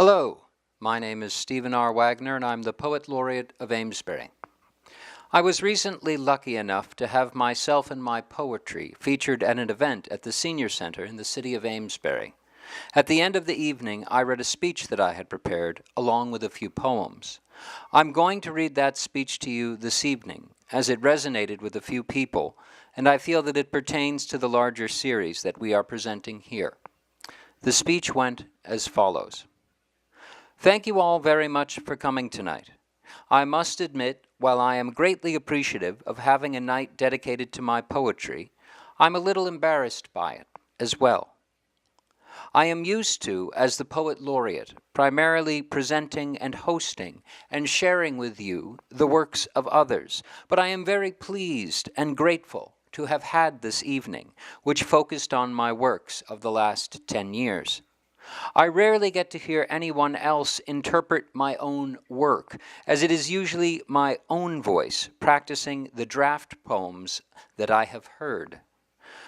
Hello, my name is Stephen R. Wagner, and I'm the Poet Laureate of Amesbury. I was recently lucky enough to have myself and my poetry featured at an event at the Senior Center in the city of Amesbury. At the end of the evening, I read a speech that I had prepared, along with a few poems. I'm going to read that speech to you this evening, as it resonated with a few people, and I feel that it pertains to the larger series that we are presenting here. The speech went as follows. Thank you all very much for coming tonight. I must admit, while I am greatly appreciative of having a night dedicated to my poetry, I'm a little embarrassed by it as well. I am used to, as the Poet Laureate, primarily presenting and hosting and sharing with you the works of others, but I am very pleased and grateful to have had this evening, which focused on my works of the last 10 years. I rarely get to hear anyone else interpret my own work, as it is usually my own voice practicing the draft poems that I have heard.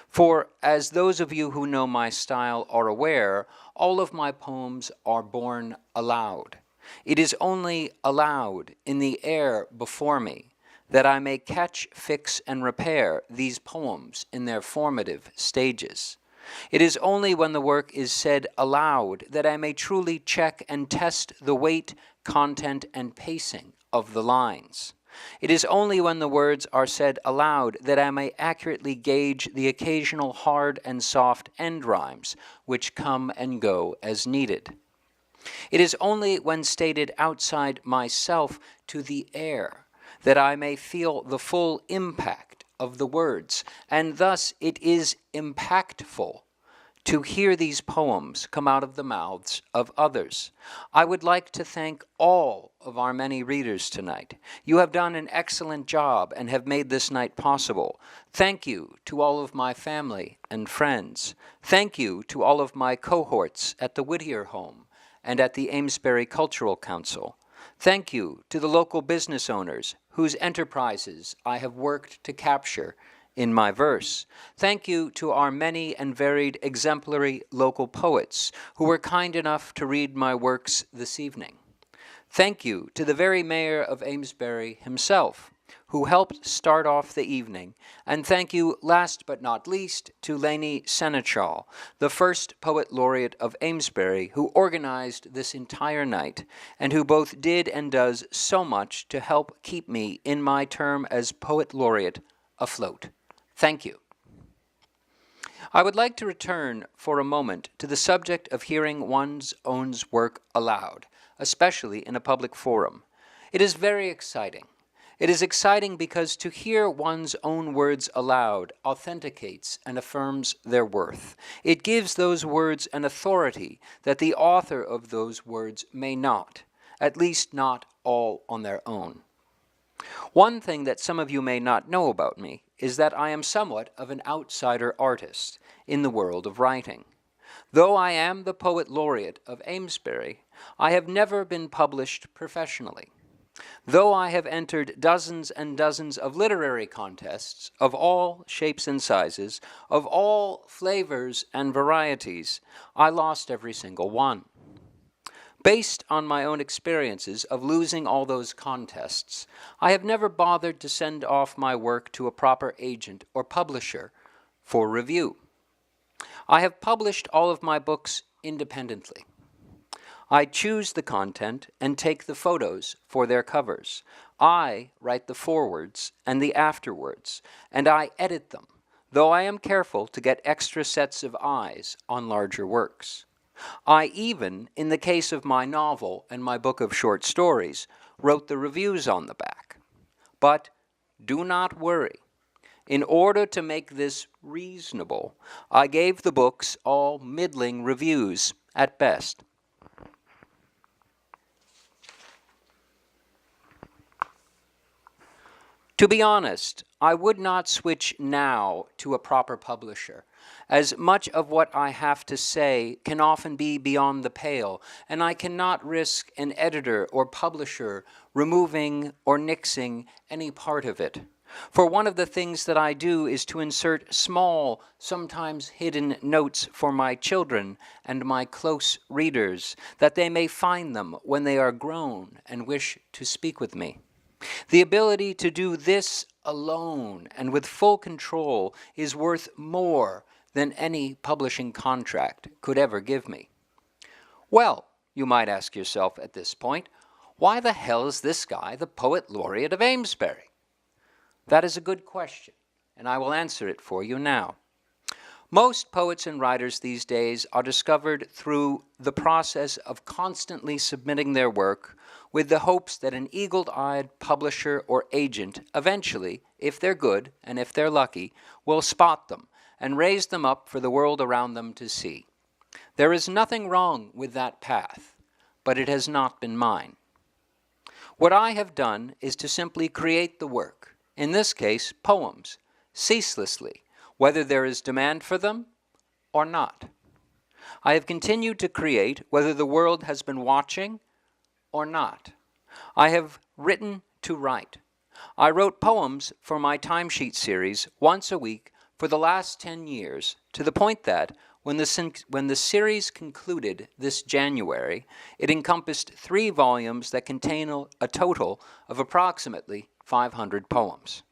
For, as those of you who know my style are aware, all of my poems are born aloud. It is only aloud in the air before me that I may catch, fix, and repair these poems in their formative stages. It is only when the work is said aloud that I may truly check and test the weight, content, and pacing of the lines. It is only when the words are said aloud that I may accurately gauge the occasional hard and soft end rhymes which come and go as needed. It is only when stated outside myself to the air that I may feel the full impact of the words, and thus it is impactful to hear these poems come out of the mouths of others. I would like to thank all of our many readers tonight. You have done an excellent job and have made this night possible. Thank you to all of my family and friends. Thank you to all of my cohorts at the Whittier Home and at the Amesbury Cultural Council. Thank you to the local business owners whose enterprises I have worked to capture in my verse. Thank you to our many and varied exemplary local poets who were kind enough to read my works this evening. Thank you to the very mayor of Amesbury himself, who helped start off the evening, and thank you, last but not least, to Lainey Senechal, the first Poet Laureate of Amesbury, who organized this entire night, and who both did and does so much to help keep me in my term as Poet Laureate afloat. Thank you. I would like to return for a moment to the subject of hearing one's own work aloud, especially in a public forum. It is very exciting. It is exciting because to hear one's own words aloud authenticates and affirms their worth. It gives those words an authority that the author of those words may not, at least not all on their own. One thing that some of you may not know about me is that I am somewhat of an outsider artist in the world of writing. Though I am the Poet Laureate of Amesbury, I have never been published professionally. Though I have entered dozens and dozens of literary contests of all shapes and sizes, of all flavors and varieties, I lost every single one. Based on my own experiences of losing all those contests, I have never bothered to send off my work to a proper agent or publisher for review. I have published all of my books independently. I choose the content and take the photos for their covers. I write the forewords and the afterwords, and I edit them, though I am careful to get extra sets of eyes on larger works. I even, in the case of my novel and my book of short stories, wrote the reviews on the back. But do not worry. In order to make this reasonable, I gave the books all middling reviews at best. To be honest, I would not switch now to a proper publisher, as much of what I have to say can often be beyond the pale, and I cannot risk an editor or publisher removing or nixing any part of it. For one of the things that I do is to insert small, sometimes hidden notes for my children and my close readers, that they may find them when they are grown and wish to speak with me. The ability to do this alone and with full control is worth more than any publishing contract could ever give me. Well, you might ask yourself at this point, why the hell is this guy the Poet Laureate of Amesbury? That is a good question, and I will answer it for you now. Most poets and writers these days are discovered through the process of constantly submitting their work with the hopes that an eagle-eyed publisher or agent eventually, if they're good and if they're lucky, will spot them and raise them up for the world around them to see. There is nothing wrong with that path, but it has not been mine. What I have done is to simply create the work, in this case poems, ceaselessly, whether there is demand for them or not. I have continued to create whether the world has been watching or not. I have written to write. I wrote poems for my timesheet series once a week for the last 10 years, to the point that when the series concluded this January, it encompassed 3 volumes that contain a total of approximately 500 poems.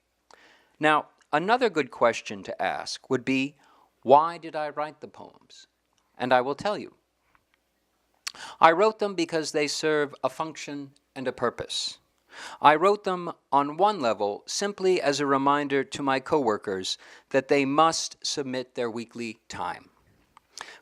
Now, another good question to ask would be, why did I write the poems? And I will tell you. I wrote them because they serve a function and a purpose. I wrote them on one level simply as a reminder to my coworkers that they must submit their weekly time.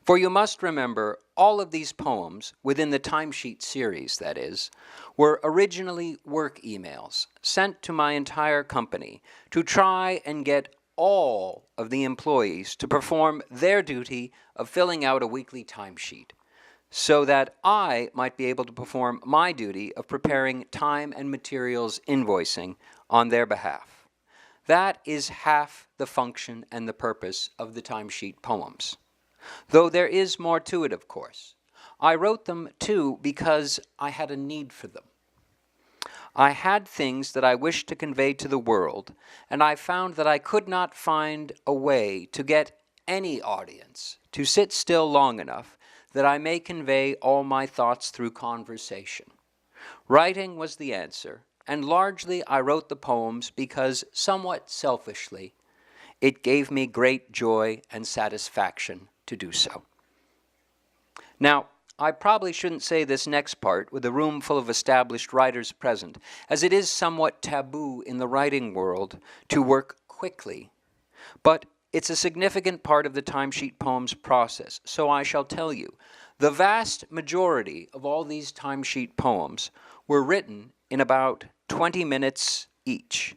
For you must remember, all of these poems, within the timesheet series that is, were originally work emails sent to my entire company to try and get all of the employees to perform their duty of filling out a weekly timesheet, so that I might be able to perform my duty of preparing time and materials invoicing on their behalf. That is half the function and the purpose of the timesheet poems. Though there is more to it, of course. I wrote them, too, because I had a need for them. I had things that I wished to convey to the world, and I found that I could not find a way to get any audience to sit still long enough that I may convey all my thoughts through conversation. Writing was the answer, and largely I wrote the poems because, somewhat selfishly, it gave me great joy and satisfaction to do so. Now, I probably shouldn't say this next part with a room full of established writers present, as it is somewhat taboo in the writing world to work quickly. But it's a significant part of the timesheet poems process, so I shall tell you. The vast majority of all these timesheet poems were written in about 20 minutes each.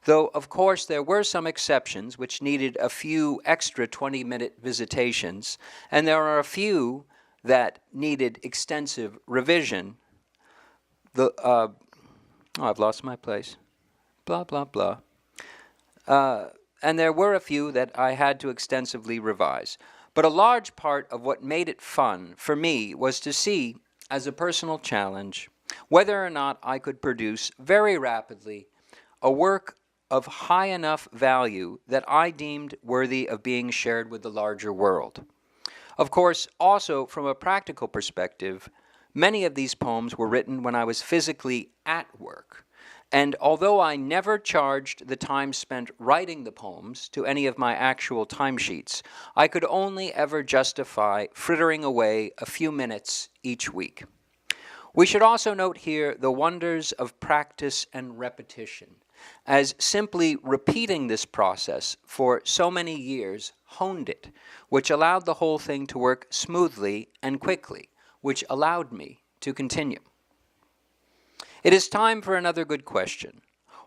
Though, of course, there were some exceptions which needed a few extra 20-minute visitations, and there are a few that needed extensive revision. I've lost my place. Blah, blah, blah. And there were a few that I had to extensively revise. But a large part of what made it fun for me was to see, as a personal challenge, whether or not I could produce very rapidly a work of high enough value that I deemed worthy of being shared with the larger world. Of course, also from a practical perspective, many of these poems were written when I was physically at work. And although I never charged the time spent writing the poems to any of my actual timesheets, I could only ever justify frittering away a few minutes each week. We should also note here the wonders of practice and repetition, as simply repeating this process for so many years honed it, which allowed the whole thing to work smoothly and quickly, which allowed me to continue. It is time for another good question.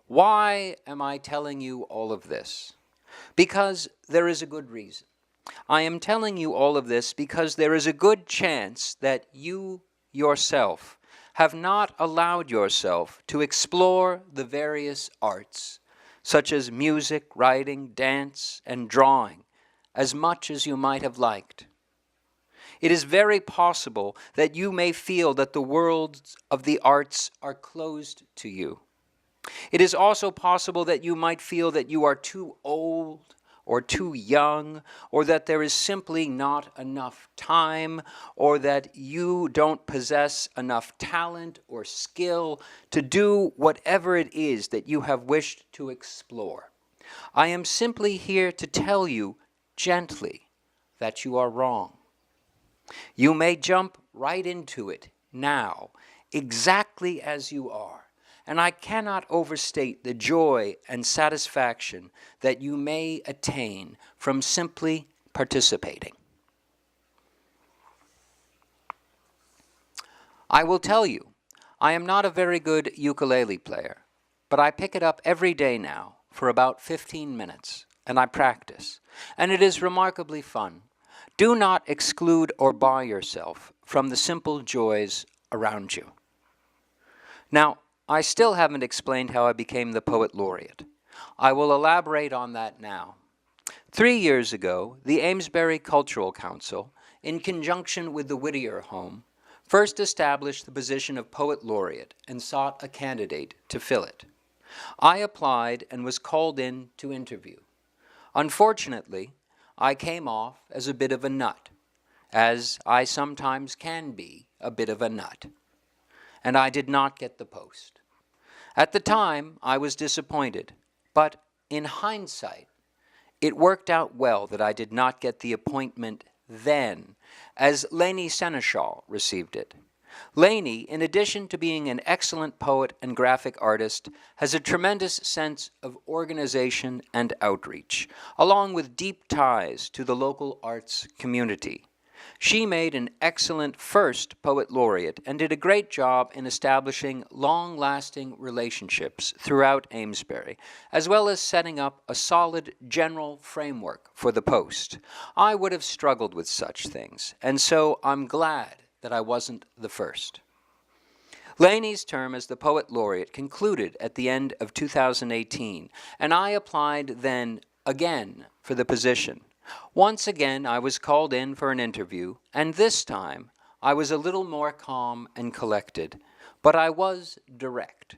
Why am I telling you all of this? Because there is a good reason. I am telling you all of this because there is a good chance that you yourself have not allowed yourself to explore the various arts, such as music, writing, dance, and drawing, as much as you might have liked. It is very possible that you may feel that the worlds of the arts are closed to you. It is also possible that you might feel that you are too old or too young, or that there is simply not enough time, or that you don't possess enough talent or skill to do whatever it is that you have wished to explore. I am simply here to tell you gently that you are wrong. You may jump right into it now, exactly as you are. And I cannot overstate the joy and satisfaction that you may attain from simply participating. I will tell you, I am not a very good ukulele player, but I pick it up every day now for about 15 minutes, and I practice, and it is remarkably fun. Do not exclude or bar yourself from the simple joys around you. Now, I still haven't explained how I became the Poet Laureate. I will elaborate on that now. 3 years ago, the Amesbury Cultural Council, in conjunction with the Whittier Home, first established the position of Poet Laureate and sought a candidate to fill it. I applied and was called in to interview. Unfortunately, I came off as a bit of a nut, as I sometimes can be a bit of a nut, and I did not get the post. At the time, I was disappointed, but in hindsight, it worked out well that I did not get the appointment then, as Lainey Seneschal received it. Lainey, in addition to being an excellent poet and graphic artist, has a tremendous sense of organization and outreach, along with deep ties to the local arts community. She made an excellent first Poet Laureate and did a great job in establishing long-lasting relationships throughout Amesbury, as well as setting up a solid general framework for the post. I would have struggled with such things, and so I'm glad that I wasn't the first. Lainey's term as the Poet Laureate concluded at the end of 2018, and I applied then again for the position. Once again, I was called in for an interview, and this time I was a little more calm and collected, but I was direct.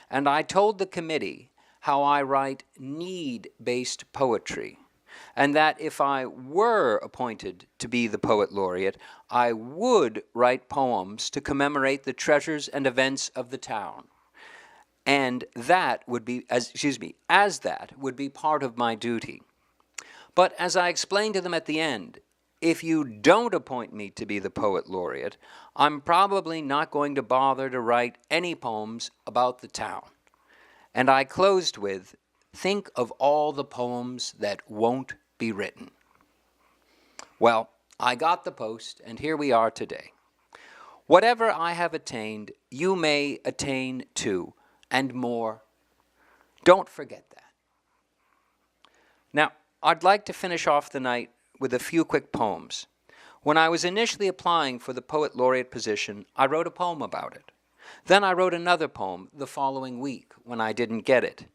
And I told the committee how I write need-based poetry, and that if I were appointed to be the Poet Laureate, I would write poems to commemorate the treasures and events of the town. And that would be, as that would be part of my duty. But as I explained to them at the end, if you don't appoint me to be the Poet Laureate, I'm probably not going to bother to write any poems about the town. And I closed with, think of all the poems that won't be written. Well, I got the post, and here we are today. Whatever I have attained, you may attain too, and more. Don't forget that. Now, I'd like to finish off the night with a few quick poems. When I was initially applying for the Poet Laureate position, I wrote a poem about it. Then I wrote another poem the following week when I didn't get it.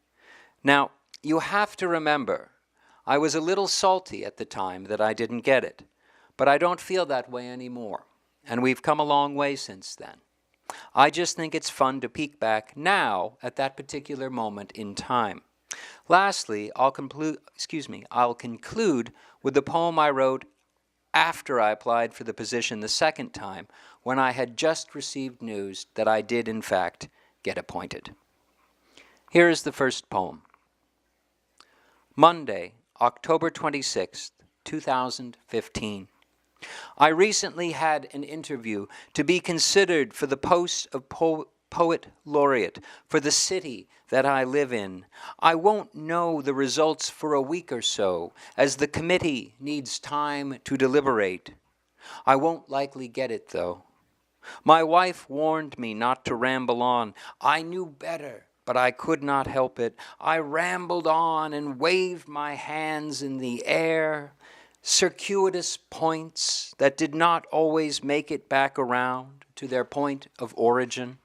Now, you have to remember, I was a little salty at the time that I didn't get it, but I don't feel that way anymore, and we've come a long way since then. I just think it's fun to peek back now at that particular moment in time. Lastly, I'll conclude with the poem I wrote after I applied for the position the second time, when I had just received news that I did, in fact, get appointed. Here is the first poem. Monday, October 26th, 2015. I recently had an interview to be considered for the post of Poet Laureate for the city that I live in. I won't know the results for a week or so, as the committee needs time to deliberate. I won't likely get it, though. My wife warned me not to ramble on. I knew better, but I could not help it. I rambled on and waved my hands in the air, circuitous points that did not always make it back around to their point of origin.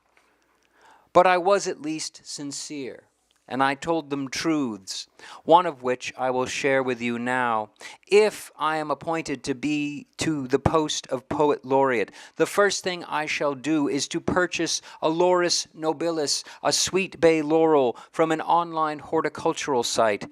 But I was at least sincere, and I told them truths, one of which I will share with you now. If I am appointed to the post of Poet Laureate, the first thing I shall do is to purchase a Laurus nobilis, a sweet bay laurel, from an online horticultural site.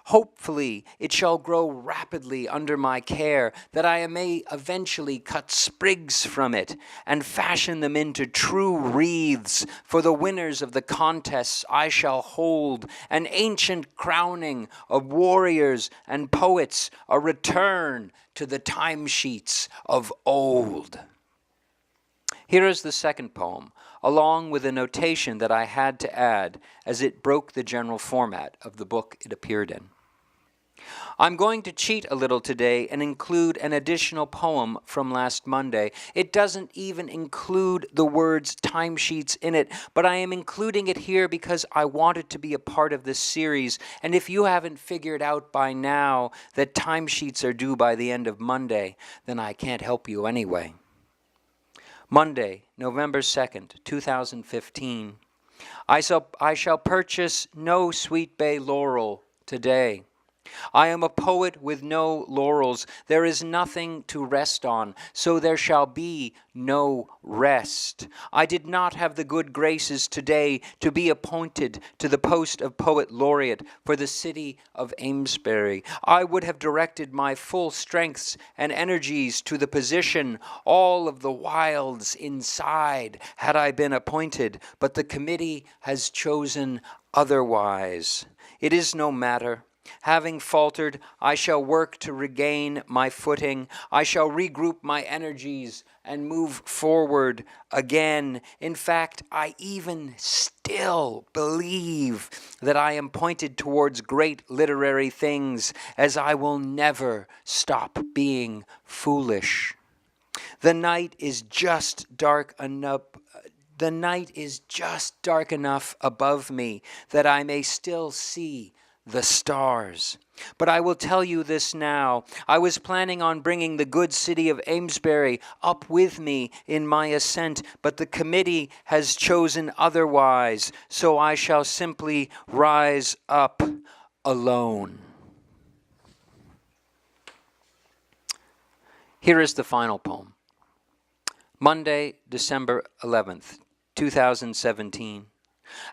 Hopefully, it shall grow rapidly under my care, that I may eventually cut sprigs from it and fashion them into true wreaths. For the winners of the contests I shall hold an ancient crowning of warriors and poets, a return to the timesheets of old. Here is the second poem, along with a notation that I had to add, as it broke the general format of the book it appeared in. I'm going to cheat a little today and include an additional poem from last Monday. It doesn't even include the words timesheets in it, but I am including it here because I want it to be a part of this series. And if you haven't figured out by now that timesheets are due by the end of Monday, then I can't help you anyway. Monday, November 2nd, 2015. I shall purchase no sweet bay laurel today. I am a poet with no laurels. There is nothing to rest on, so there shall be no rest. I did not have the good graces today to be appointed to the post of Poet Laureate for the city of Amesbury. I would have directed my full strengths and energies to the position, all of the wilds inside, had I been appointed, but the committee has chosen otherwise. It is no matter. Having faltered, I shall work to regain my footing. I shall regroup my energies and move forward again. In fact, I even still believe that I am pointed towards great literary things, as I will never stop being foolish. The night is just dark enough. The night is just dark enough above me that I may still see the stars. But I will tell you this now. I was planning on bringing the good city of Amesbury up with me in my ascent, but the committee has chosen otherwise, so I shall simply rise up alone. Here is the final poem. Monday, December 11th, 2017.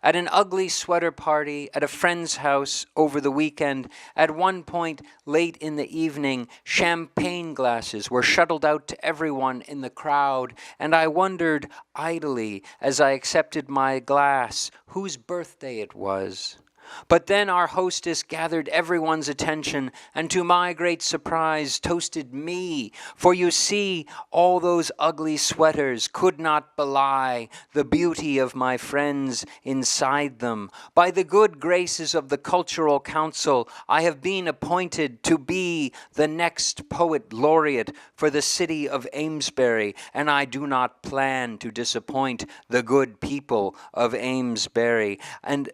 At an ugly sweater party at a friend's house over the weekend, at one point late in the evening, champagne glasses were shuttled out to everyone in the crowd, and I wondered idly as I accepted my glass whose birthday it was. But then our hostess gathered everyone's attention and to my great surprise toasted me. For you see, all those ugly sweaters could not belie the beauty of my friends inside them. By the good graces of the Cultural Council, I have been appointed to be the next Poet Laureate for the city of Amesbury, and I do not plan to disappoint the good people of Amesbury. And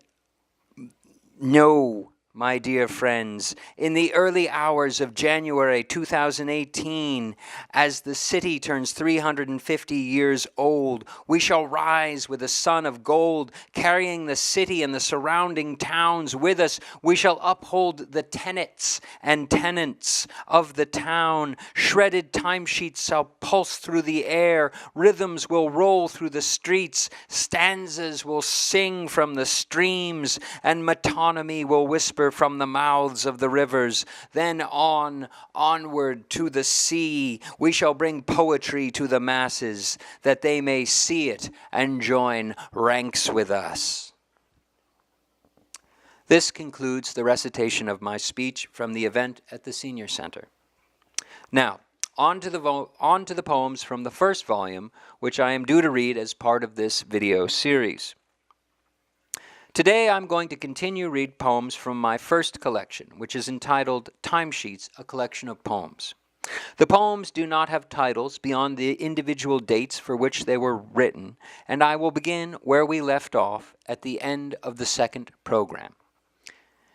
no, my dear friends, in the early hours of January 2018, as the city turns 350 years old, we shall rise with a sun of gold, carrying the city and the surrounding towns with us. We shall uphold the tenets and tenants of the town. Shredded timesheets shall pulse through the air. Rhythms will roll through the streets. Stanzas will sing from the streams, and metonymy will whisper from the mouths of the rivers. Then onward to the sea, we shall bring poetry to the masses, that they may see it and join ranks with us. This concludes the recitation of my speech from the event at the Senior Center. Now, on to the poems from the first volume, which I am due to read as part of this video series. Today I'm going to continue read poems from my first collection, which is entitled Timesheets, a Collection of Poems. The poems do not have titles beyond the individual dates for which they were written, and I will begin where we left off at the end of the second program.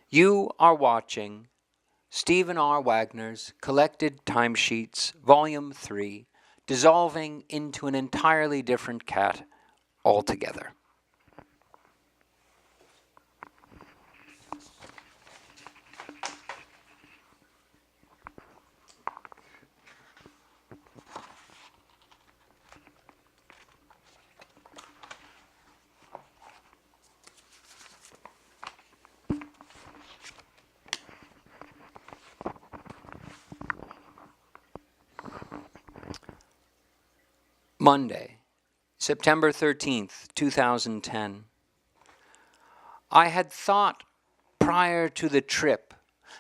You are watching Stephen R. Wagner's Collected Timesheets, Volume 3, dissolving into an entirely different cat altogether. Monday, September 13th, 2010. I had thought prior to the trip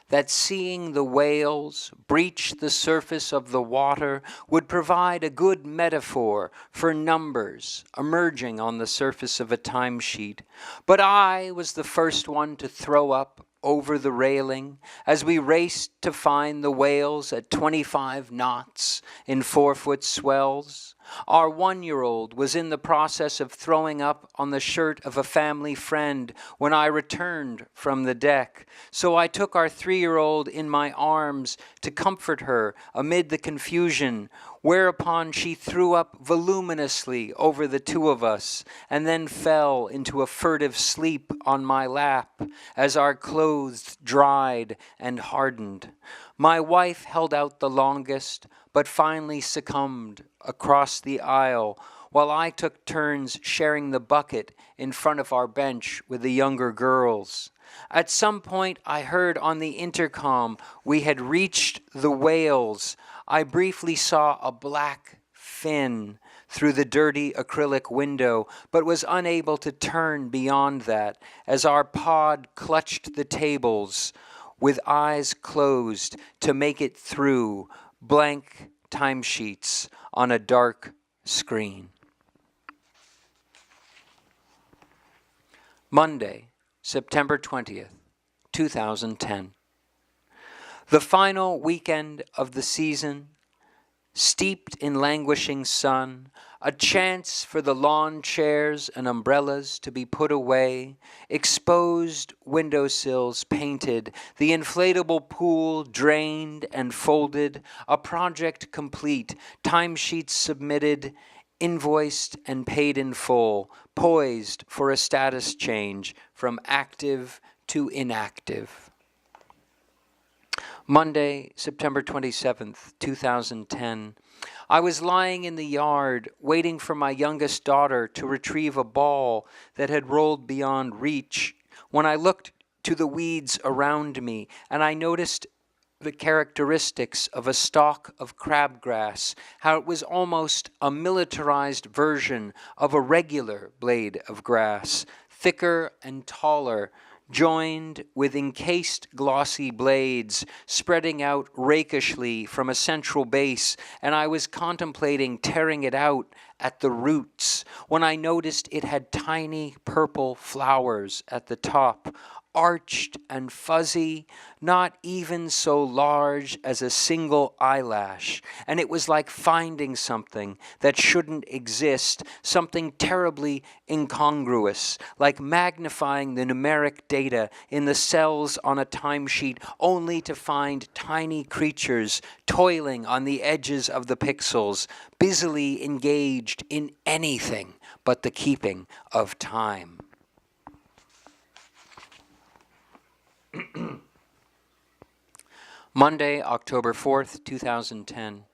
that seeing the whales breach the surface of the water would provide a good metaphor for numbers emerging on the surface of a timesheet. But I was the first one to throw up over the railing as we raced to find the whales at 25 knots in 4-foot swells. Our 1-year-old was in the process of throwing up on the shirt of a family friend when I returned from the deck, so I took our 3-year-old in my arms to comfort her amid the confusion, whereupon she threw up voluminously over the two of us and then fell into a furtive sleep on my lap as our clothes dried and hardened. My wife held out the longest, but finally succumbed across the aisle, while I took turns sharing the bucket in front of our bench with the younger girls. At some point, I heard on the intercom we had reached the whales. I briefly saw a black fin through the dirty acrylic window, but was unable to turn beyond that as our pod clutched the tables with eyes closed to make it through blank timesheets on a dark screen. Monday, September 20th, 2010. The final weekend of the season, steeped in languishing sun, a chance for the lawn chairs and umbrellas to be put away, exposed windowsills painted, the inflatable pool drained and folded, a project complete, timesheets submitted, invoiced and paid in full, poised for a status change from active to inactive. Monday, September 27th, 2010. I was lying in the yard waiting for my youngest daughter to retrieve a ball that had rolled beyond reach when I looked to the weeds around me and I noticed the characteristics of a stalk of crabgrass, how it was almost a militarized version of a regular blade of grass, thicker and taller, joined with encased glossy blades spreading out rakishly from a central base, and I was contemplating tearing it out at the roots when I noticed it had tiny purple flowers at the top, arched and fuzzy, not even so large as a single eyelash, and it was like finding something that shouldn't exist, something terribly incongruous, like magnifying the numeric data in the cells on a timesheet only to find tiny creatures toiling on the edges of the pixels, busily engaged in anything but the keeping of time. Monday, October 4th, 2010.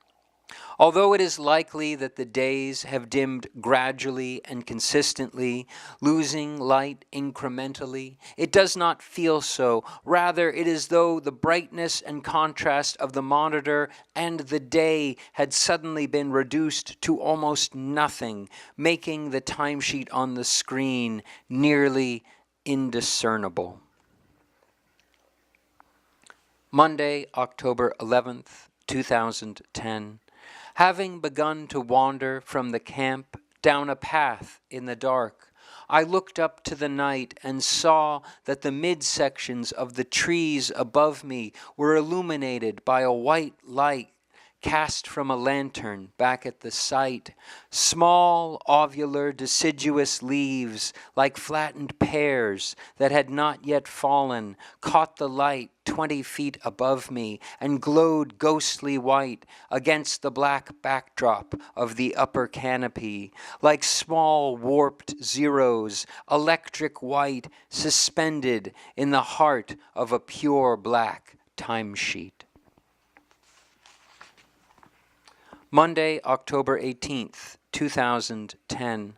Although it is likely that the days have dimmed gradually and consistently, losing light incrementally, it does not feel so. Rather, it is as though the brightness and contrast of the monitor and the day had suddenly been reduced to almost nothing, making the timesheet on the screen nearly indiscernible. Monday, October 11th, 2010. Having begun to wander from the camp down a path in the dark, I looked up to the night and saw that the midsections of the trees above me were illuminated by a white light cast from a lantern back at the site. Small, ovular, deciduous leaves, like flattened pears that had not yet fallen, caught the light 20 feet above me and glowed ghostly white against the black backdrop of the upper canopy, like small warped zeros, electric white, suspended in the heart of a pure black timesheet. Monday, October 18th, 2010.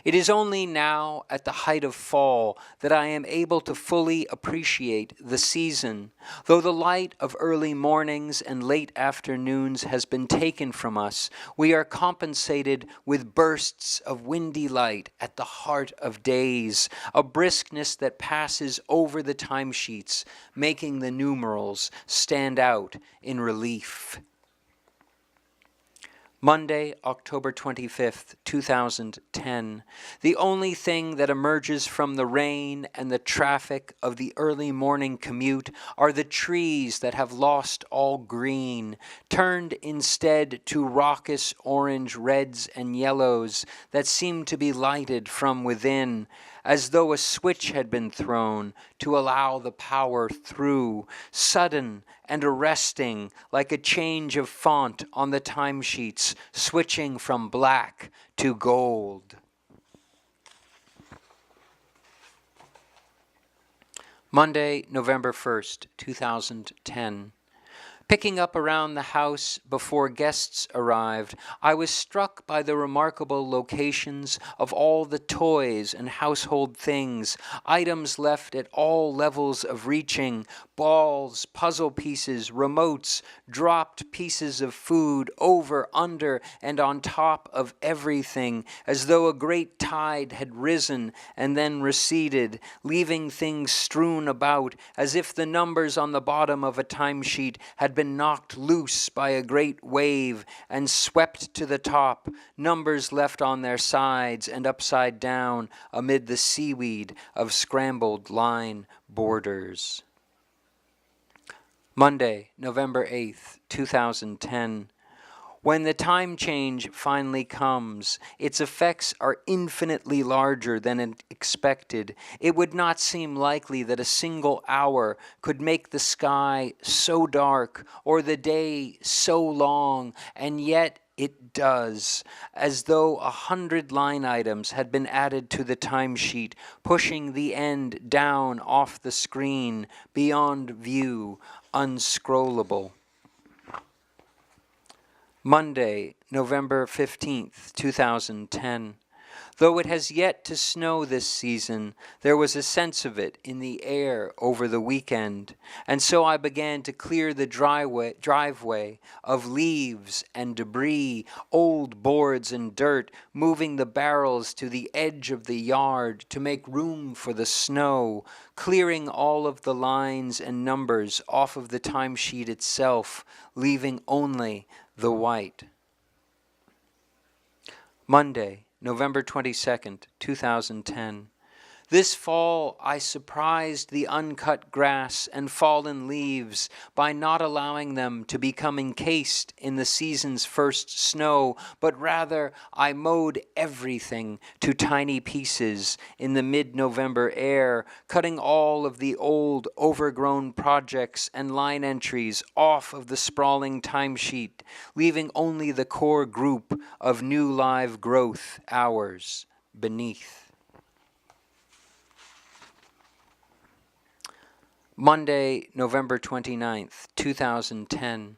It is only now, at the height of fall, that I am able to fully appreciate the season. Though the light of early mornings and late afternoons has been taken from us, we are compensated with bursts of windy light at the heart of days, a briskness that passes over the timesheets, making the numerals stand out in relief. Monday, October 25th, 2010. The only thing that emerges from the rain and the traffic of the early morning commute are the trees that have lost all green, turned instead to raucous orange reds and yellows that seem to be lighted from within, as though a switch had been thrown to allow the power through, sudden and arresting, like a change of font on the timesheets, switching from black to gold. Monday, November 1st, 2010. Picking up around the house before guests arrived, I was struck by the remarkable locations of all the toys and household things, items left at all levels of reaching, balls, puzzle pieces, remotes, dropped pieces of food over, under, and on top of everything, as though a great tide had risen and then receded, leaving things strewn about, as if the numbers on the bottom of a timesheet had been knocked loose by a great wave and swept to the top, numbers left on their sides and upside down amid the seaweed of scrambled line borders. Monday, November 8th, 2010. When the time change finally comes, its effects are infinitely larger than expected. It would not seem likely that a single hour could make the sky so dark or the day so long, and yet it does, as though 100 line items had been added to the timesheet, pushing the end down off the screen, beyond view, unscrollable. Monday, November 15th, 2010. Though it has yet to snow this season, there was a sense of it in the air over the weekend, and so I began to clear the driveway of leaves and debris, old boards and dirt, moving the barrels to the edge of the yard to make room for the snow, clearing all of the lines and numbers off of the timesheet itself, leaving only the white. Monday, November 22nd, 2010. This fall I surprised the uncut grass and fallen leaves by not allowing them to become encased in the season's first snow, but rather I mowed everything to tiny pieces in the mid-November air, cutting all of the old overgrown projects and line entries off of the sprawling timesheet, leaving only the core group of new live growth hours beneath. Monday, November 29th, 2010.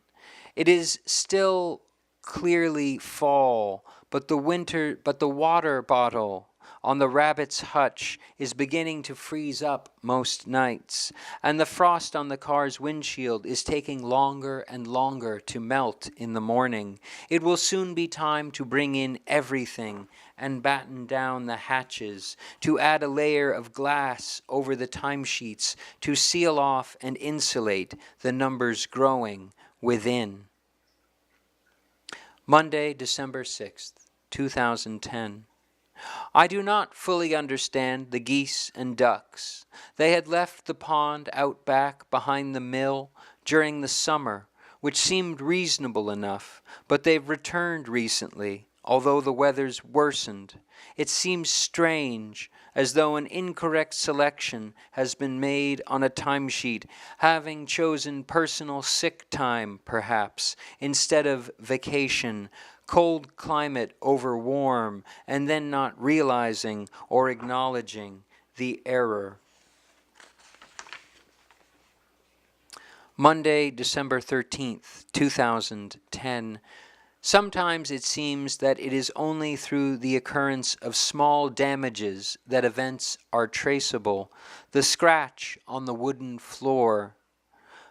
It is still clearly fall, but the water bottle on the rabbit's hutch is beginning to freeze up most nights, and the frost on the car's windshield is taking longer and longer to melt in the morning. It will soon be time to bring in everything and batten down the hatches, to add a layer of glass over the timesheets to seal off and insulate the numbers growing within. Monday, December 6th, 2010. I do not fully understand the geese and ducks. They had left the pond out back behind the mill during the summer, which seemed reasonable enough, but they've returned recently, although the weather's worsened. It seems strange, as though an incorrect selection has been made on a timesheet, having chosen personal sick time, perhaps, instead of vacation, cold climate over warm, and then not realizing or acknowledging the error. Monday, December 13th, 2010. Sometimes it seems that it is only through the occurrence of small damages that events are traceable. The scratch on the wooden floor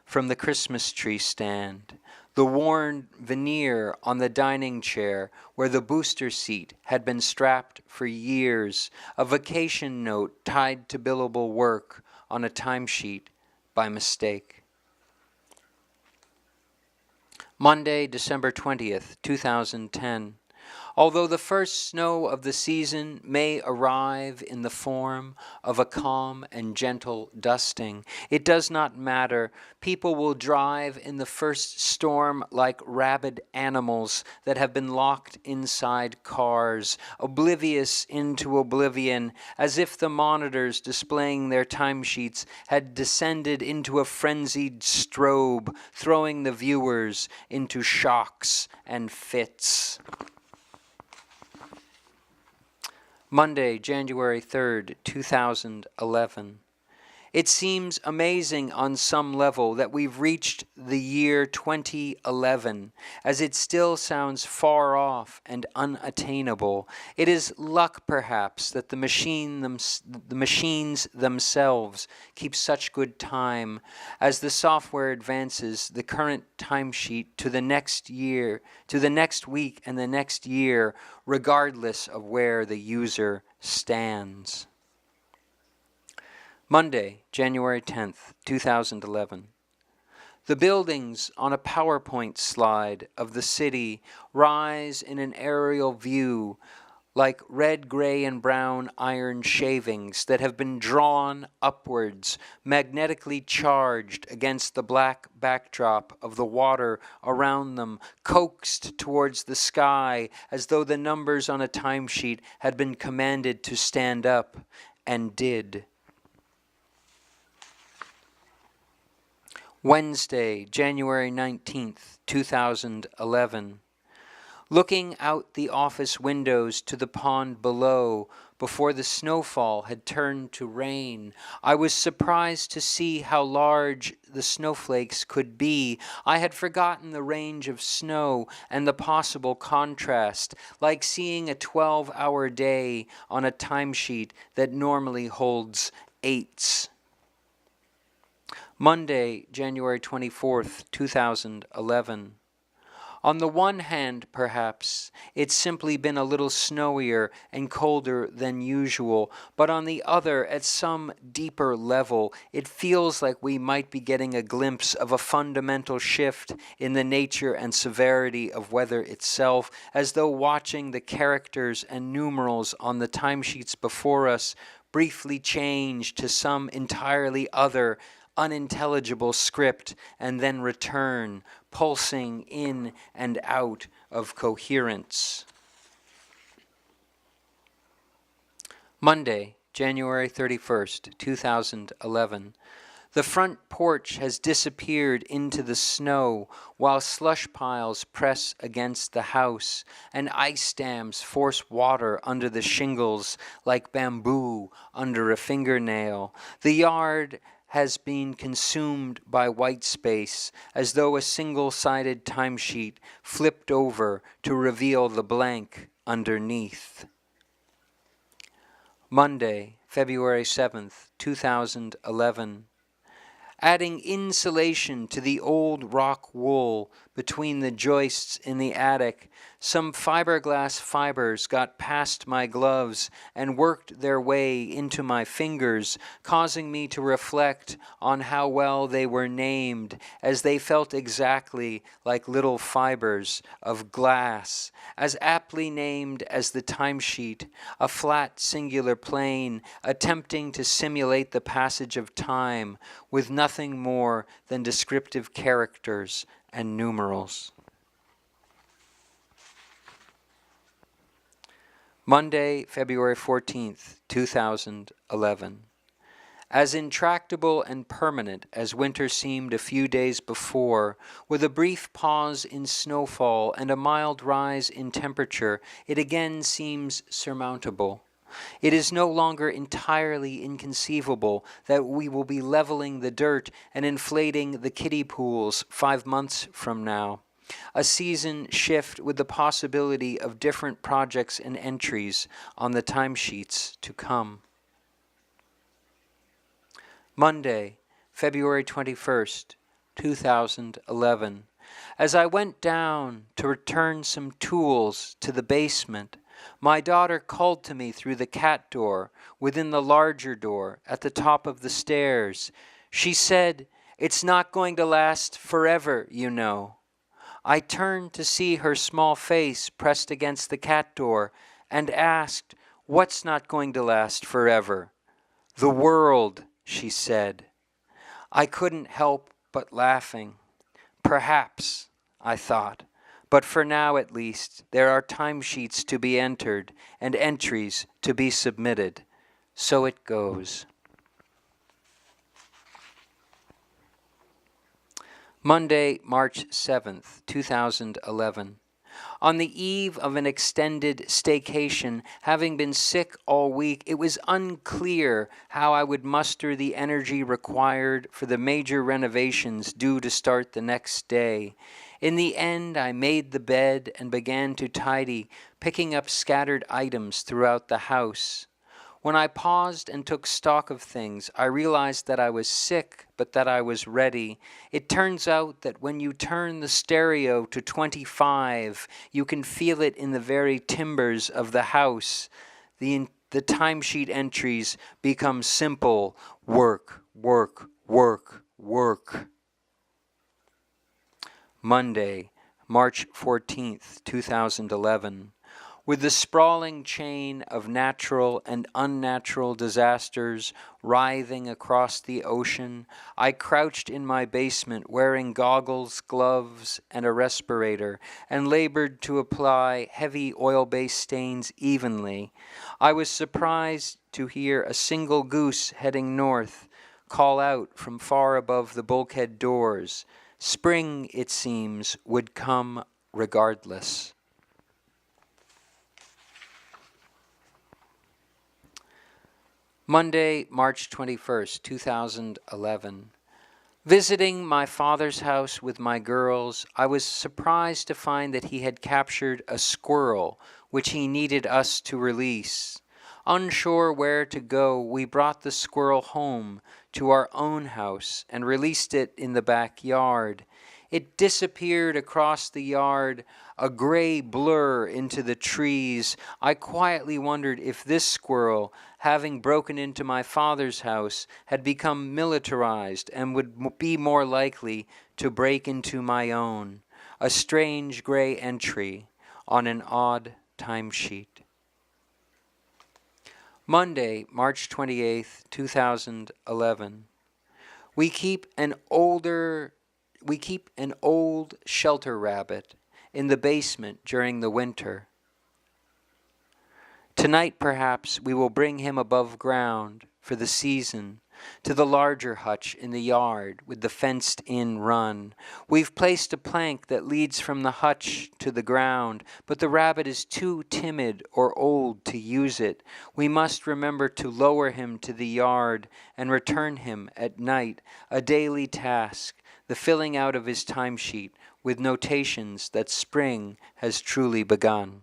from the Christmas tree stand, the worn veneer on the dining chair where the booster seat had been strapped for years, a vacation note tied to billable work on a timesheet by mistake. Monday, December 20th, 2010. Although the first snow of the season may arrive in the form of a calm and gentle dusting, it does not matter. People will drive in the first storm like rabid animals that have been locked inside cars, oblivious into oblivion, as if the monitors displaying their timesheets had descended into a frenzied strobe, throwing the viewers into shocks and fits. Monday, January 3rd, 2011. It seems amazing on some level that we've reached the year 2011, as it still sounds far off and unattainable. It is luck, perhaps, that the machines themselves keep such good time. As the software advances the current timesheet to the next year, to the next week and the next year, regardless of where the user stands. Monday, January 10th, 2011. The buildings on a PowerPoint slide of the city rise in an aerial view like red, gray, and brown iron shavings that have been drawn upwards, magnetically charged against the black backdrop of the water around them, coaxed towards the sky as though the numbers on a timesheet had been commanded to stand up, and did. Wednesday, January 19th, 2011. Looking out the office windows to the pond below before the snowfall had turned to rain, I was surprised to see how large the snowflakes could be. I had forgotten the range of snow and the possible contrast, like seeing a 12-hour day on a timesheet that normally holds 8s. Monday, January 24th, 2011. On the one hand, perhaps, it's simply been a little snowier and colder than usual, but on the other, at some deeper level, it feels like we might be getting a glimpse of a fundamental shift in the nature and severity of weather itself, as though watching the characters and numerals on the timesheets before us briefly change to some entirely other, unintelligible script and then return, pulsing in and out of coherence. Monday, January 31st, 2011. The front porch has disappeared into the snow while slush piles press against the house and ice dams force water under the shingles like bamboo under a fingernail. The yard has been consumed by white space, as though a single-sided timesheet flipped over to reveal the blank underneath. Monday, February 7th, 2011. Adding insulation to the old rock wool between the joists in the attic, some fiberglass fibers got past my gloves and worked their way into my fingers, causing me to reflect on how well they were named, as they felt exactly like little fibers of glass, as aptly named as the timesheet, a flat singular plane attempting to simulate the passage of time with nothing more than descriptive characters and numerals. Monday, February 14th, 2011. As intractable and permanent as winter seemed a few days before, with a brief pause in snowfall and a mild rise in temperature, it again seems surmountable. It is no longer entirely inconceivable that we will be leveling the dirt and inflating the kiddie pools 5 months from now. A season shift with the possibility of different projects and entries on the timesheets to come. Monday, February 21st, 2011. As I went down to return some tools to the basement, my daughter called to me through the cat door within the larger door at the top of the stairs. She said, "It's not going to last forever, you know." I turned to see her small face pressed against the cat door and asked, "What's not going to last forever?" "The world," she said. I couldn't help but laughing. Perhaps, I thought, but for now at least, there are timesheets to be entered and entries to be submitted. So it goes. Monday, March 7th, 2011. On the eve of an extended staycation, having been sick all week, it was unclear how I would muster the energy required for the major renovations due to start the next day. In the end, I made the bed and began to tidy, picking up scattered items throughout the house. When I paused and took stock of things, I realized that I was sick, but that I was ready. It turns out that when you turn the stereo to 25, you can feel it in the very timbers of the house. The timesheet entries become simple: work, work, work, work. Monday, March 14th, 2011. With the sprawling chain of natural and unnatural disasters writhing across the ocean, I crouched in my basement wearing goggles, gloves, and a respirator, and labored to apply heavy oil-based stains evenly. I was surprised to hear a single goose heading north call out from far above the bulkhead doors. Spring, it seems, would come regardless. Monday, March 21st, 2011. Visiting my father's house with my girls, I was surprised to find that he had captured a squirrel, which he needed us to release. Unsure where to go, we brought the squirrel home to our own house and released it in the backyard. It disappeared across the yard, a gray blur into the trees. I quietly wondered if this squirrel, having broken into my father's house, had become militarized and would be more likely to break into my own. A strange gray entry on an odd timesheet. Monday, March 28th, 2011. We keep an old shelter rabbit in the basement during the winter. Tonight, perhaps, we will bring him above ground for the season to the larger hutch in the yard with the fenced-in run. We've placed a plank that leads from the hutch to the ground, but the rabbit is too timid or old to use it. We must remember to lower him to the yard and return him at night, a daily task, the filling out of his timesheet with notations that spring has truly begun.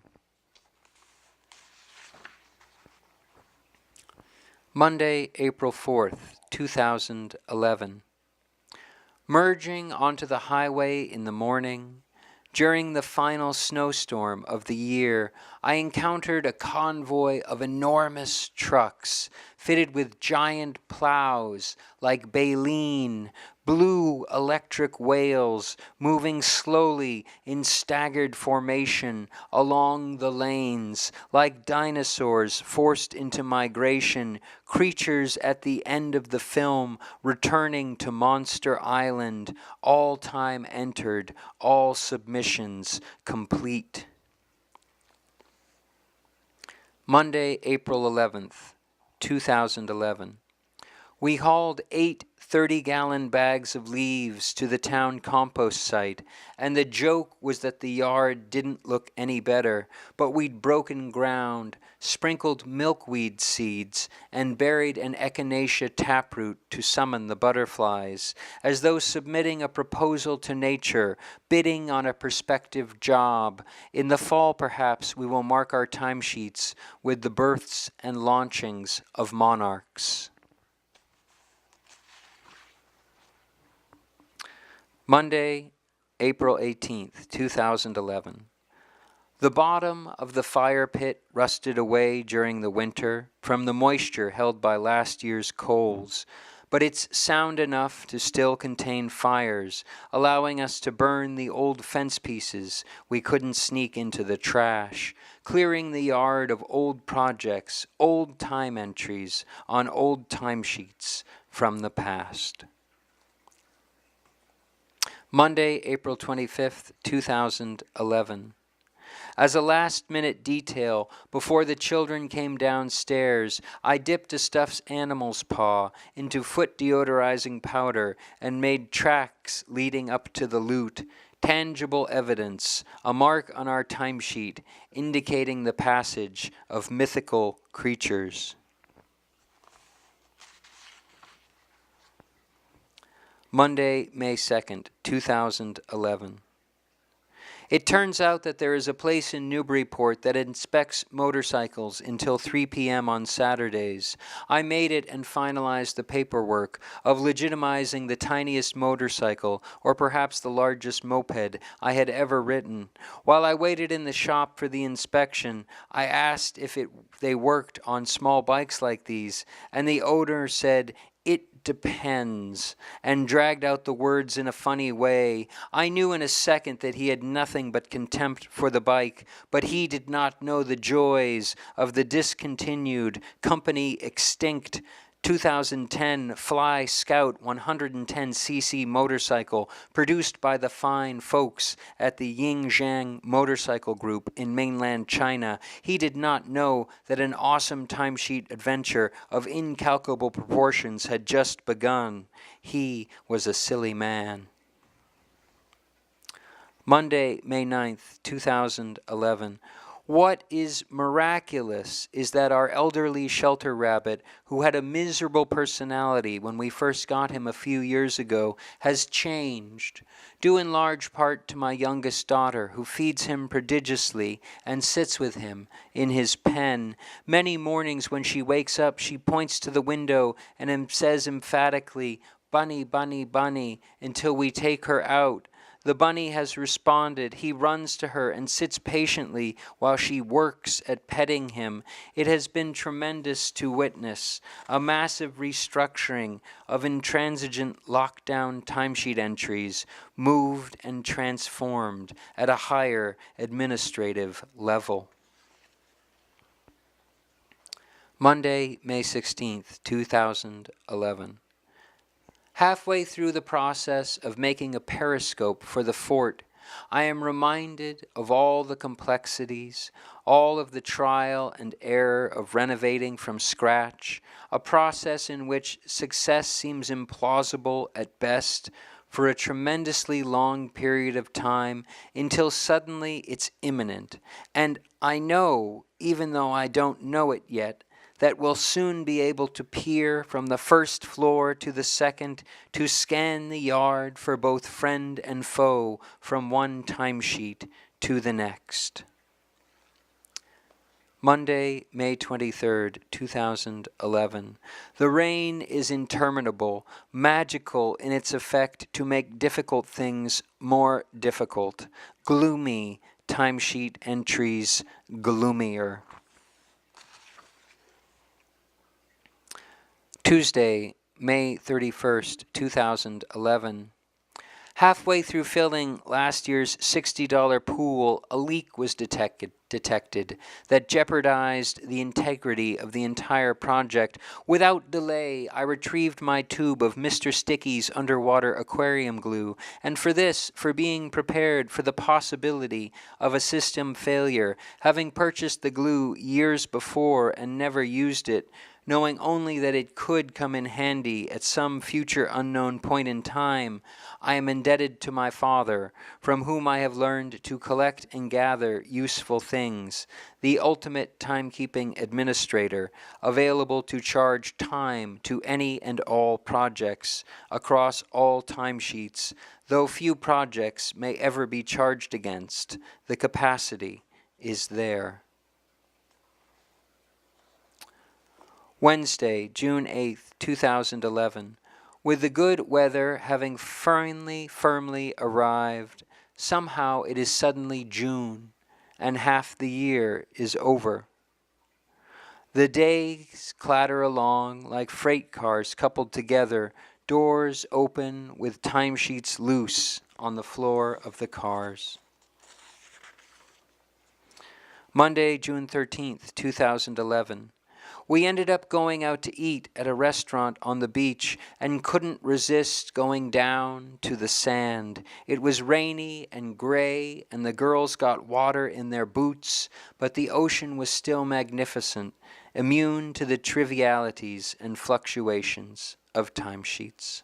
Monday, April 4th, 2011. Merging onto the highway in the morning, during the final snowstorm of the year, I encountered a convoy of enormous trucks fitted with giant plows like baleen, blue electric whales moving slowly in staggered formation along the lanes, like dinosaurs forced into migration, creatures at the end of the film returning to Monster Island, all time entered, all submissions complete. Monday, April 11th, 2011. We hauled 8 30-gallon bags of leaves to the town compost site, and the joke was that the yard didn't look any better, but we'd broken ground, sprinkled milkweed seeds, and buried an echinacea taproot to summon the butterflies, as though submitting a proposal to nature, bidding on a prospective job. In the fall, perhaps, we will mark our timesheets with the births and launchings of monarchs. Monday, April 18th, 2011. The bottom of the fire pit rusted away during the winter from the moisture held by last year's coals, but it's sound enough to still contain fires, allowing us to burn the old fence pieces we couldn't sneak into the trash, clearing the yard of old projects, old time entries on old timesheets from the past. Monday, April 25th, 2011. As a last-minute detail, before the children came downstairs, I dipped a stuffed animal's paw into foot deodorizing powder and made tracks leading up to the loot, tangible evidence, a mark on our timesheet indicating the passage of mythical creatures. Monday, May 2nd, 2011. It turns out that there is a place in Newburyport that inspects motorcycles until 3 p.m. on Saturdays. I made it and finalized the paperwork of legitimizing the tiniest motorcycle, or perhaps the largest moped, I had ever ridden. While I waited in the shop for the inspection, I asked if they worked on small bikes like these, and the owner said, "It depends," and dragged out the words in a funny way. I knew in a second that he had nothing but contempt for the bike, but he did not know the joys of the discontinued, company extinct, 2010 Fly Scout 110cc motorcycle produced by the fine folks at the Yingjiang Motorcycle Group in mainland China. He did not know that an awesome timesheet adventure of incalculable proportions had just begun. He was a silly man. Monday, May 9th, 2011. What is miraculous is that our elderly shelter rabbit, who had a miserable personality when we first got him a few years ago, has changed, due in large part to my youngest daughter, who feeds him prodigiously and sits with him in his pen. Many mornings when she wakes up, she points to the window and says emphatically, "Bunny, bunny, bunny," until we take her out. The bunny has responded. He runs to her and sits patiently while she works at petting him. It has been tremendous to witness a massive restructuring of intransigent lockdown timesheet entries, moved and transformed at a higher administrative level. Monday, May 16th, 2011. Halfway through the process of making a periscope for the fort, I am reminded of all the complexities, all of the trial and error of renovating from scratch, a process in which success seems implausible at best for a tremendously long period of time until suddenly it's imminent. And I know, even though I don't know it yet, that we'll soon be able to peer from the first floor to the second to scan the yard for both friend and foe from one timesheet to the next. Monday, May 23rd, 2011. The rain is interminable, magical in its effect to make difficult things more difficult. Gloomy timesheet entries gloomier. Tuesday, May 31st, 2011. Halfway through filling last year's $60 pool, a leak was detected that jeopardized the integrity of the entire project. Without delay, I retrieved my tube of Mr. Sticky's underwater aquarium glue, and for being prepared for the possibility of a system failure, having purchased the glue years before and never used it, knowing only that it could come in handy at some future unknown point in time, I am indebted to my father, from whom I have learned to collect and gather useful things, the ultimate timekeeping administrator, available to charge time to any and all projects across all timesheets, though few projects may ever be charged against. The capacity is there. Wednesday, June 8th, 2011. With the good weather having firmly arrived, somehow it is suddenly June, and half the year is over. The days clatter along like freight cars coupled together, doors open with timesheets loose on the floor of the cars. Monday, June 13th, 2011. We ended up going out to eat at a restaurant on the beach and couldn't resist going down to the sand. It was rainy and gray, and the girls got water in their boots, but the ocean was still magnificent, immune to the trivialities and fluctuations of timesheets.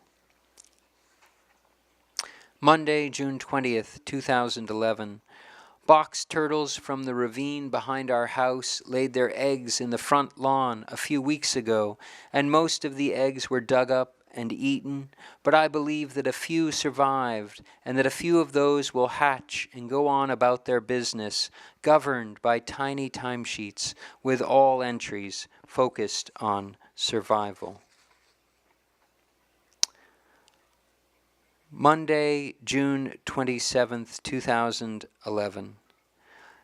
Monday, June 20th, 2011. Box turtles from the ravine behind our house laid their eggs in the front lawn a few weeks ago, and most of the eggs were dug up and eaten, but I believe that a few survived, and that a few of those will hatch and go on about their business, governed by tiny timesheets with all entries focused on survival. Monday, June 27th, 2011.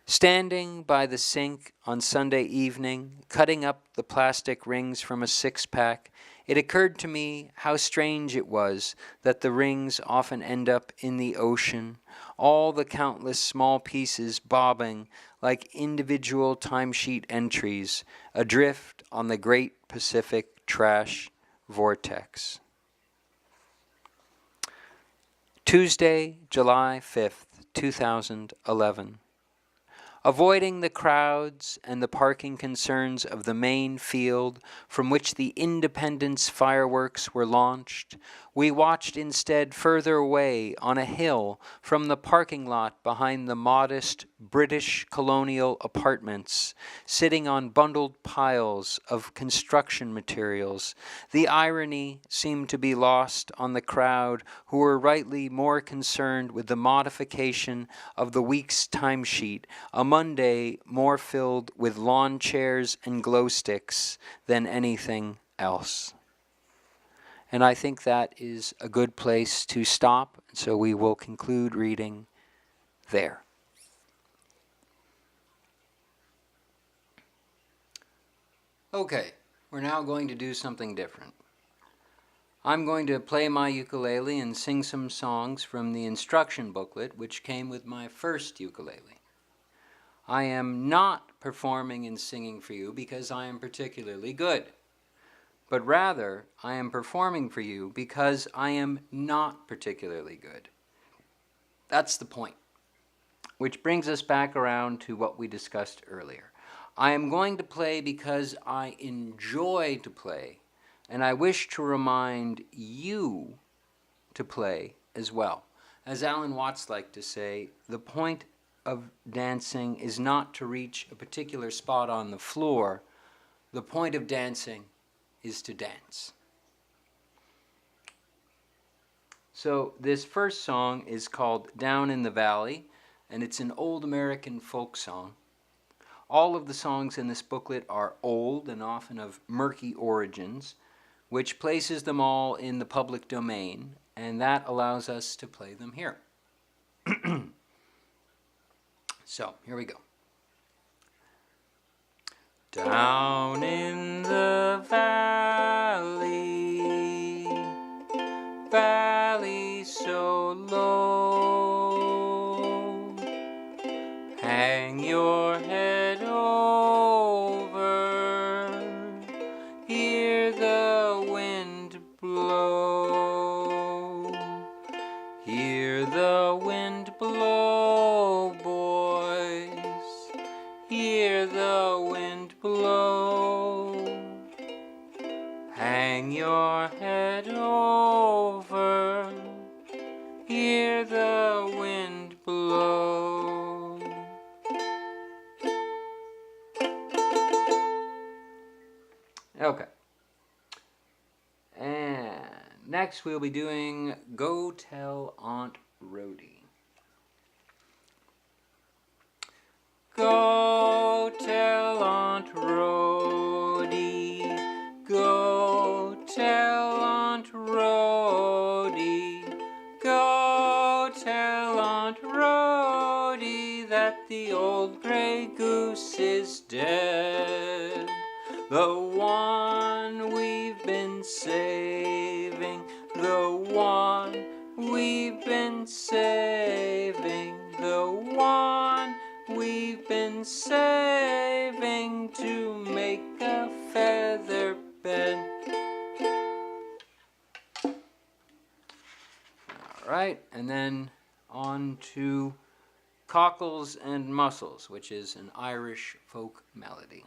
Standing by the sink on Sunday evening, cutting up the plastic rings from a six-pack, it occurred to me how strange it was that the rings often end up in the ocean, all the countless small pieces bobbing like individual timesheet entries, adrift on the great Pacific trash vortex. Tuesday, July 5th, 2011. Avoiding the crowds and the parking concerns of the main field from which the Independence fireworks were launched, we watched instead further away on a hill from the parking lot behind the modest British colonial apartments, sitting on bundled piles of construction materials. The irony seemed to be lost on the crowd, who were rightly more concerned with the modification of the week's timesheet, a Monday more filled with lawn chairs and glow sticks than anything else. And I think that is a good place to stop, so we will conclude reading there. Okay, we're now going to do something different. I'm going to play my ukulele and sing some songs from the instruction booklet which came with my first ukulele. I am not performing and singing for you because I am particularly good, but rather I am performing for you because I am not particularly good. That's the point, which brings us back around to what we discussed earlier. I am going to play because I enjoy to play, and I wish to remind you to play as well. As Alan Watts liked to say, the point of dancing is not to reach a particular spot on the floor. The point of dancing is to dance. So this first song is called Down in the Valley, and it's an old American folk song. All of the songs in this booklet are old and often of murky origins, which places them all in the public domain, and that allows us to play them here. So, here we go. Down in the valley, valley so low, hang your head over, hear the wind blow, hear the wind blow, boys, hear the wind blow. your head over, hear the wind blow. Okay. And next we'll be doing Go Tell Aunt Rhody. Go tell Aunt Rhody, go tell Aunt Rhody, go tell Aunt Rhody that the old gray goose is dead. The one we've been saving, the one we've been saving, the one we've been saving to make a feather bed. All right, and then on to Cockles and Mussels, which is an Irish folk melody.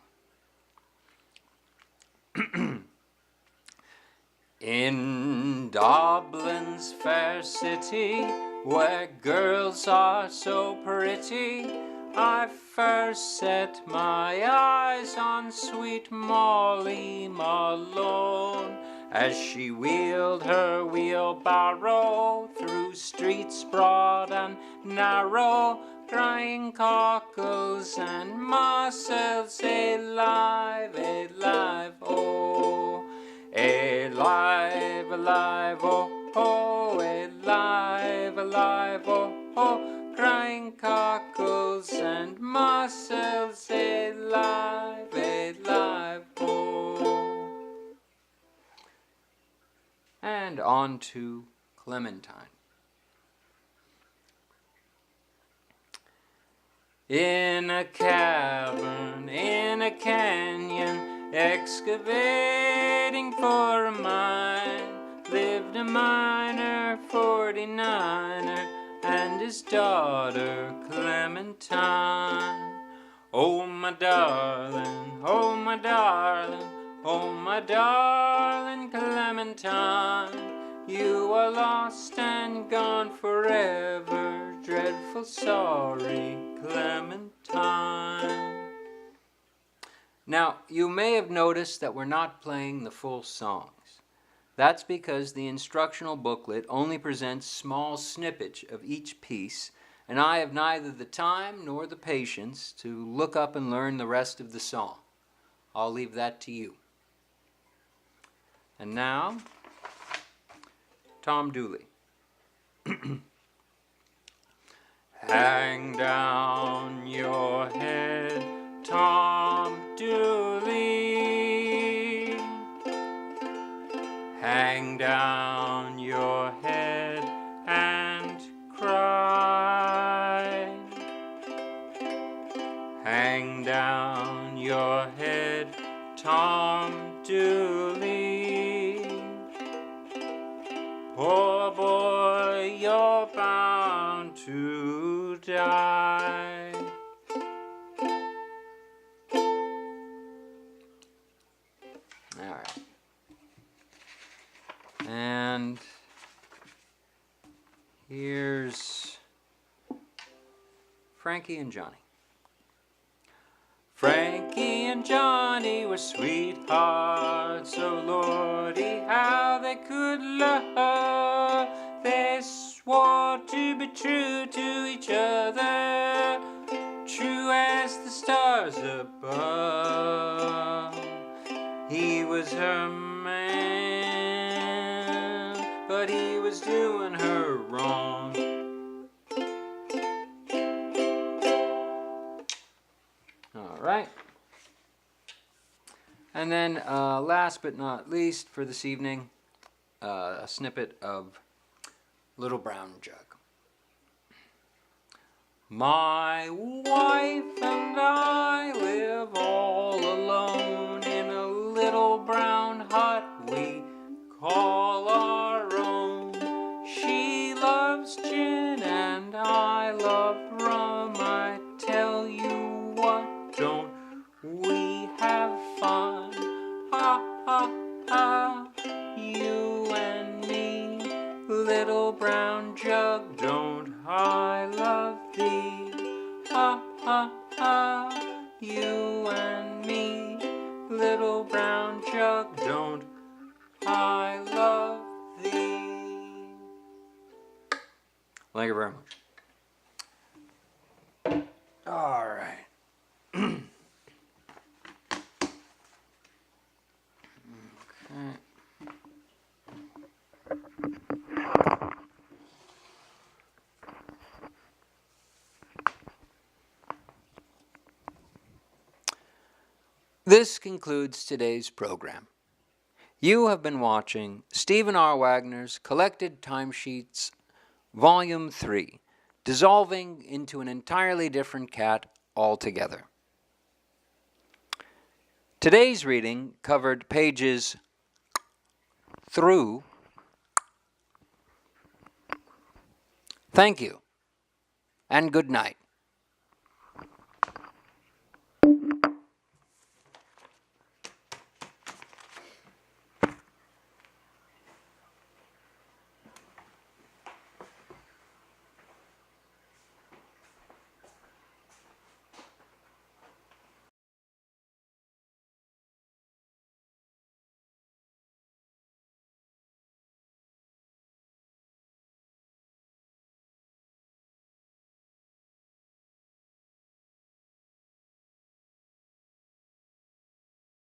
In Dublin's fair city, where girls are so pretty, I first set my eyes on sweet Molly Malone, as she wheeled her wheelbarrow through streets broad and narrow, crying cockles and mussels, alive, alive, oh, alive, alive, oh, oh, alive, alive, oh, oh, crying cockles and mussels, alive, alive, oh. And on to Clementine. In a cavern, in a canyon, excavating for a mine, lived a miner, 49er, and his daughter Clementine. Oh my darling, oh my darling, oh my darling Clementine, you are lost and gone forever, dreadful sorry Clementine. Now, you may have noticed that we're not playing the full songs. That's because the instructional booklet only presents small snippets of each piece, and I have neither the time nor the patience to look up and learn the rest of the song. I'll leave that to you. And now, Tom Dooley. Hang down your head, Tom Dooley. Hang down your head and cry. Hang down your head, Tom Dooley. Poor boy, you're bound to die. All right. And here's Frankie and Johnny. Frankie and Johnny were sweethearts, oh Lordy, how they could love. They swore to be true to each other, true as the stars above. He was her man, but he was doing her wrong. All right. And then last but not least for this evening, a snippet of Little Brown Jug. My wife and I live all alone in a little brown hut we call our own. She loves gin and I love rum. I tell you what, don't we have fun? Ha ha ha. jug, don't I love thee? Thank you very much. All right. Okay. This concludes today's program. You have been watching Stephen R. Wagner's Collected Timesheets, Volume 3, Dissolving into an Entirely Different Cat Altogether. Today's reading covered pages through. Thank you, and good night.